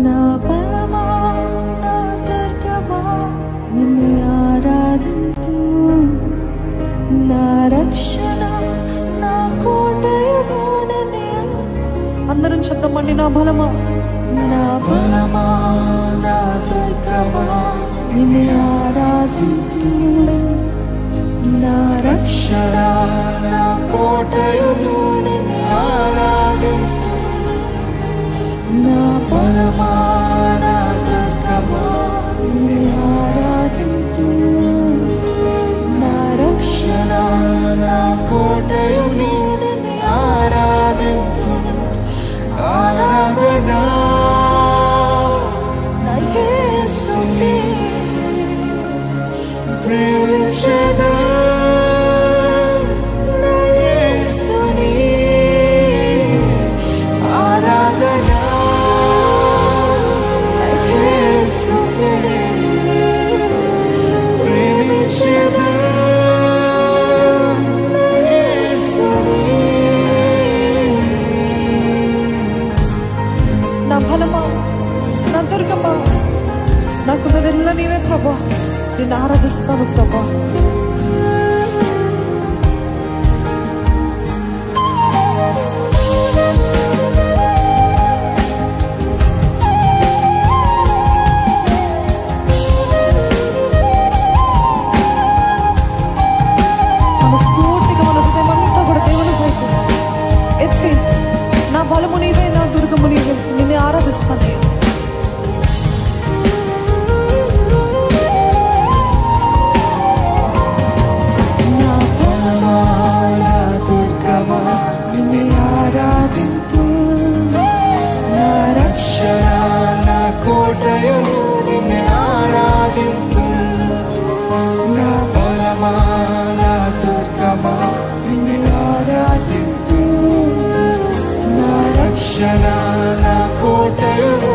నా బలమా నా దుర్గమా నిన్ను ఆరాధింతు, నా రక్షణ నా కోటయుడు నిన్ను. అందరం చెప్తామండి, నా బలమా నా బలమా నా దుర్గమా నిన్ను ఆరాధింతు, నా రక్షణ నా కోటయుడు నిన్ను ఆరాధింతు, నా బలమా నా దుర్గమా నిన్ను ఆరాధింతు, నా రక్షణ నా కోటయుడు నిన్ను ఆరాధింతు. ఆరాధనా నా యేసుని ప్రేమించెదా, నా యేసుని ఆరాధనా నా యేసుని ప్రేమించెదా, నా యేసుని. నా బలమా నా దుర్గమా నాకున్నదెల్లా నీవే ప్రభా, నిన్ను ఆరాధిస్తాను ప్రభా. మనస్ఫూర్తిగా మన హృదయం అంతా కూడా దేవుని వైపు ఎత్తి, నా బలము నీవే నా దుర్గము నీవే, నిన్ను ఆరాధిస్తాను. నా కోటయుడు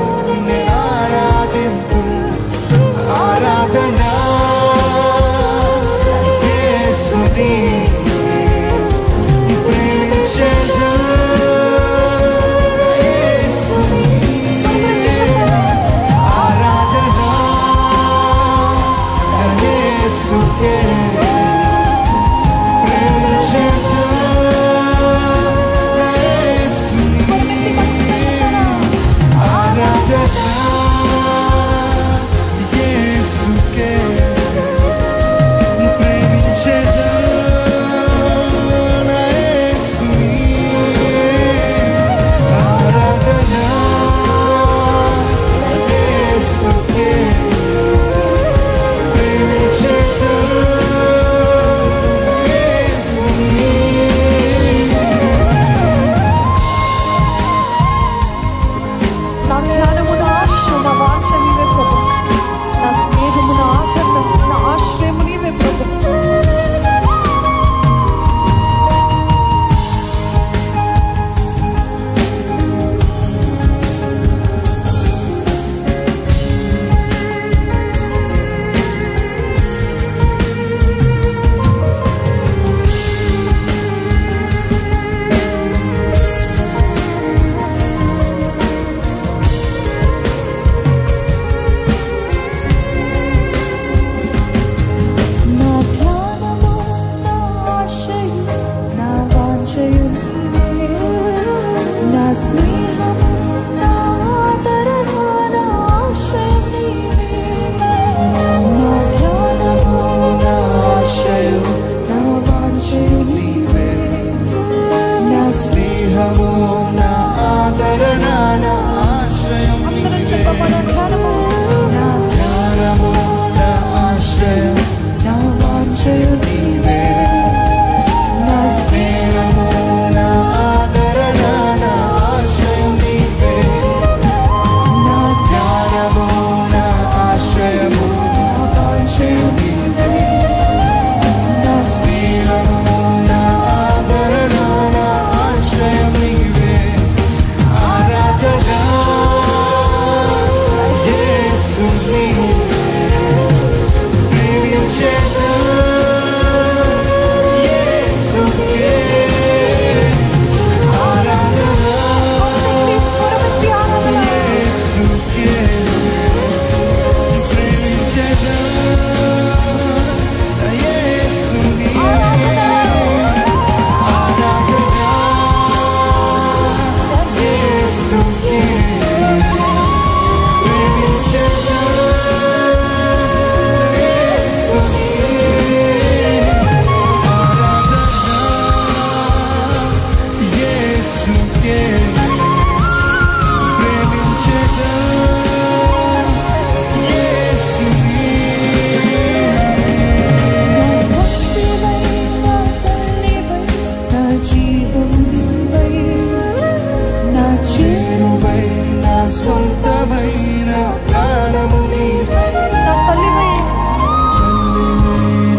సొంతమైన ప్రాణము నీవై, నా తల్లివై,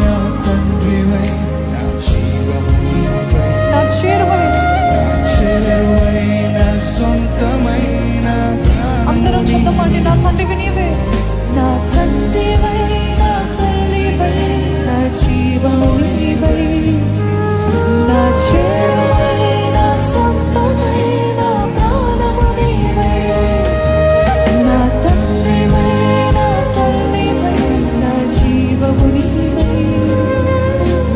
నా తండ్రివై, నా జీవము నీవై, నా చేరువై, నా సొంతమైన అందరూ చెప్తామండి. నా తండ్రివి నీవే, నా తండ్రివై, నా తల్లివై, నా జీవము నీవై, నా చేరువై, నా సొంతమైన ప్రాణము నీవై, నా తండ్రివై, నా తల్లివై, నా జీవము నీవై,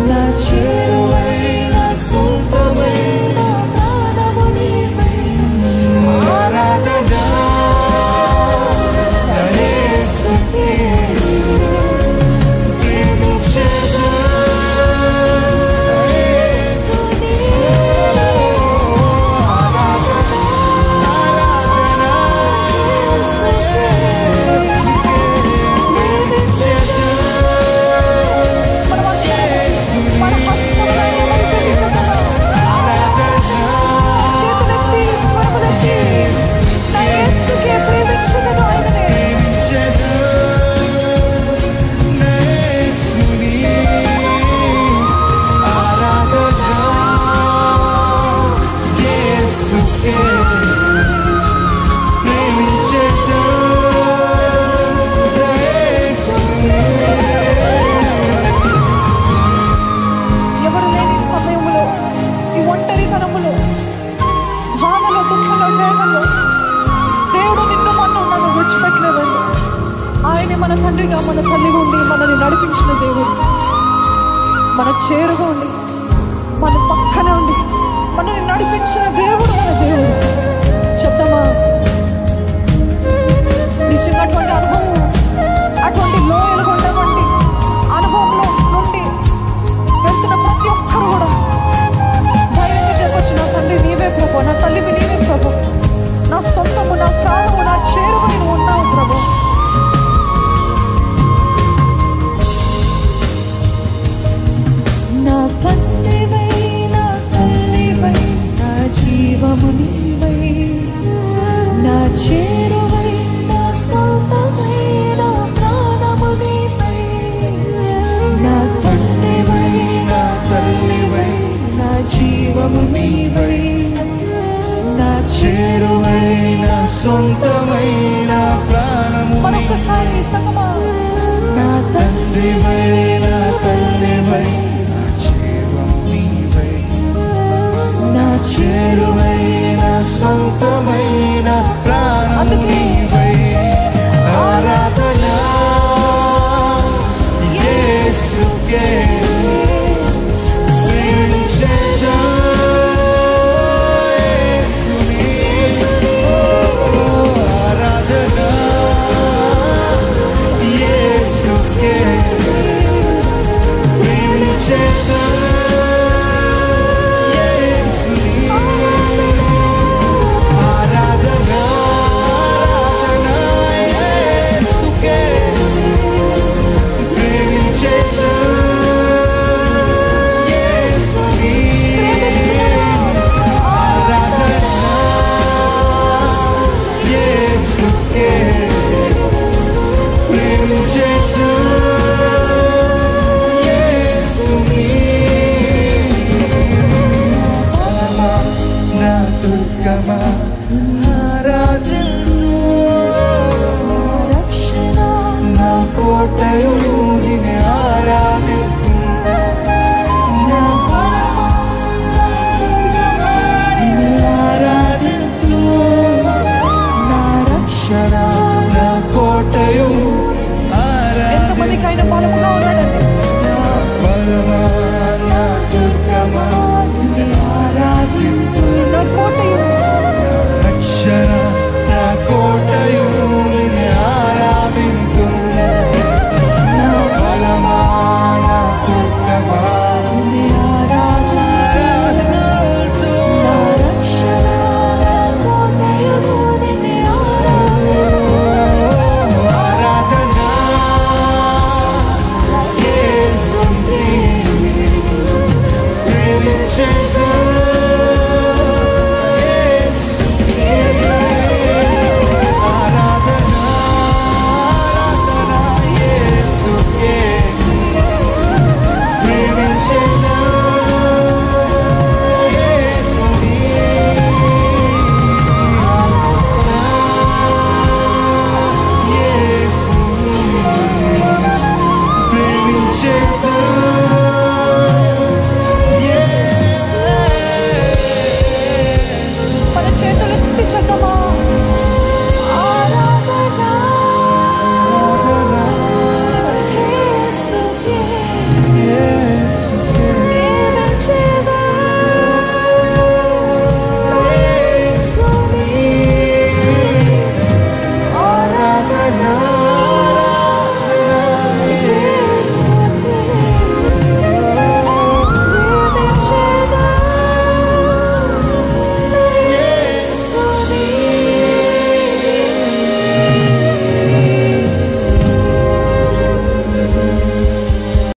నా చేరువై, నా సొంతమైన ప్రాణము నీవై. ఆరాధన యేసుకే ప్రేమించెదా, ఎవరు లేని సమయంలో, ఈ ఒంటరితనములో, బాధలో, దుఃఖంలో, వేదనలో దేవుడు నిన్ను నన్ను విడిచిపెట్టలేదండి. ఆయనే మన తండ్రిగా, మన తల్లిగా ఉండి మనల్ని నడిపించిన దేవుడు, మన చేరుగా ఉండి, మన పక్కనే ఉండి మనల్ని నడిపించిన దేవుడు మన దేవుడు. చెప్తామా? నిజంగా అటువంటి అనుభవం, అటువంటి లోయలుగా ఉన్నటువంటి అనుభవంలో నుండి వెళ్తున్న ప్రతి ఒక్కరు కూడా ధైర్యంగా చెప్పొచ్చు, నా తండ్రి నీవే ప్రభు, నా తల్లివి నీవే ప్రభు, నా సొంతము, నా ప్రాణము, నా చేరువై నువ్వు ఉన్నావు ప్రభు. నా తండ్రివై, నా తల్లివై, నా జీవము నీవై, నా చేరువై, నా సొంతమైన ప్రాణము నీవై, నా తండ్రివై, నా తల్లివై, నా జీవము నీవై, నా చేరువై, నా సొంతమైన ప్రాణము మరొకసారి సంగమా. నా తండ్రివై, నా తల్లివై, నా జీవము నీవై, నా చేరువై, నా సొంతమైన ప్రాణము నీవై. ఆరాధన యేసుకే ప్రేమించెదా, యేసుని. ఆరాధన యేసుకే ప్రేమించెదా, యేసుని. ఆరాధన యేసుకే ప్రేమించెదా, యేసుని. ఆరాధన యేసుకే ప్రేమించెదా, యేసుని. బలమా, నా దుర్గమా, ఆరాధించు. రక్షణ నా కోటయు నిన్ను ఆరాధించు. నా బలమా, నా దుర్గమా, నిన్ను ఆరాధించు. నా రక్షణ క్షణ స్తుతించదమా